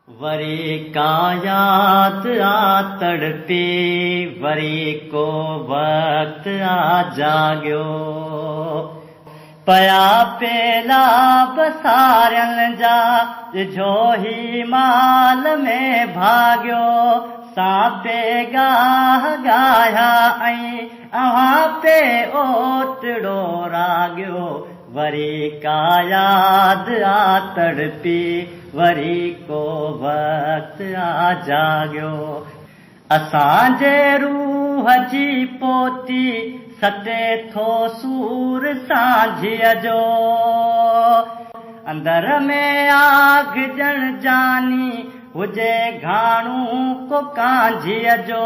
वरी का याद आ तड़पी, वरी को वक्त आ जाग्यो। पया पेला बसारन जा, जो ही माल में भाग्यो। सांपे गाह गाया ऐं अव्हां पे ओटड़ो राग्यो। वरी का याद आ तड़पी, वरी को वक्त आ जाग्यो। असांजे रूह जी पोती सटे थो सूर सांझीअ जो। अंदर में आग जण जानी हुजे घाणू को कांझीअ जो।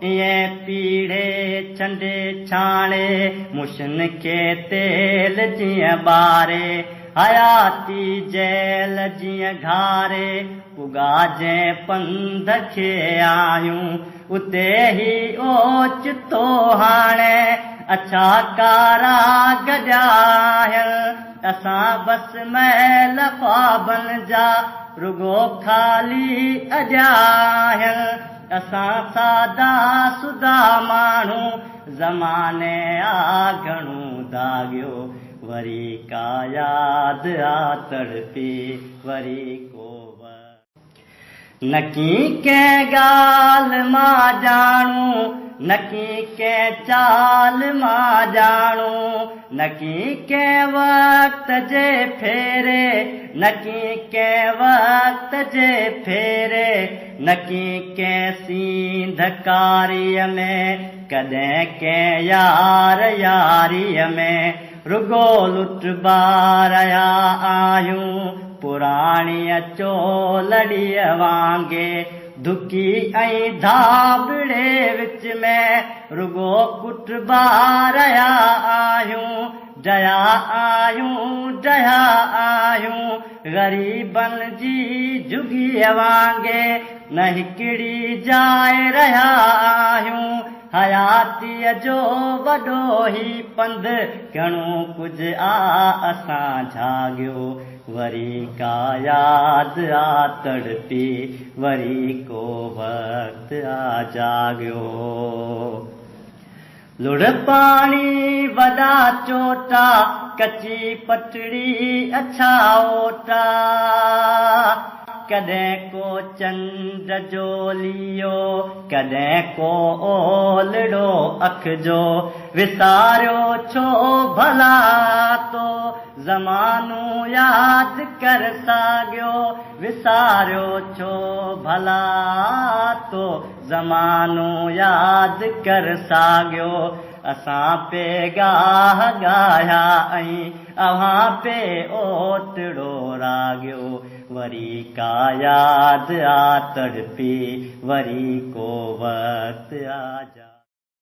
इएं पीड़े चंडे छाणे मुशन खे तेल जीअं ॿारे। हयाती जेल जीअं घारे, पुगाजे पंध खे आयूं। उते ही ओचितो हाणे अछा कारा गॾायल। असां बस महल ख्वाबन जा रुगो खाली अॼायल। असां सादा सुदा माण्हू ज़माने आ घणो दाॻियो। वरी का याद आ तड़पी, वरी को नकी कंहिं ॻाल्हि मां ॼाणूं, नकी कंहिं चाल मां ॼाणूं। नकी कंहिं वक्त जे फेरे, नकी कंहिं वक्त जे फेरे। नकी कंहिं सींधकारीअ में, कॾहिं कंहिं यार यारीअ में। रुगो लुट बारया आयूं, पुराणीअ चोलड़ीअ वांगे। दुकी ऐं धाबड़े विच में, रुगो कुट बारया आयूं। जया आयूं, जया आयूं, ग़रीबन जी झुगीअ वांगे। न हिकिड़ी जाइ रहिया आयूं, हयातीअ जो वॾो ही पंध। घणो कुझु आ असां झाॻियो। वरी का याद आ तड़पी, वरी को वक्त आ जाग्यो। लुड़ पाणी वॾा चोटा, कची पटड़ी अछा ओटा। कॾहिं को चंड जो लियो, कॾहिं को ओलड़ो अख जो। विसारियो छो भला तो ज़मानो याद कर साॻियो। विसारियो छो भला तो ज़मानो याद कर साॻियो। असां पे गाह गाया ऐं अव्हां पे ओटड़ो राॻियो। वरी का याद आ तड़पी, वरी को वक्त आ जा।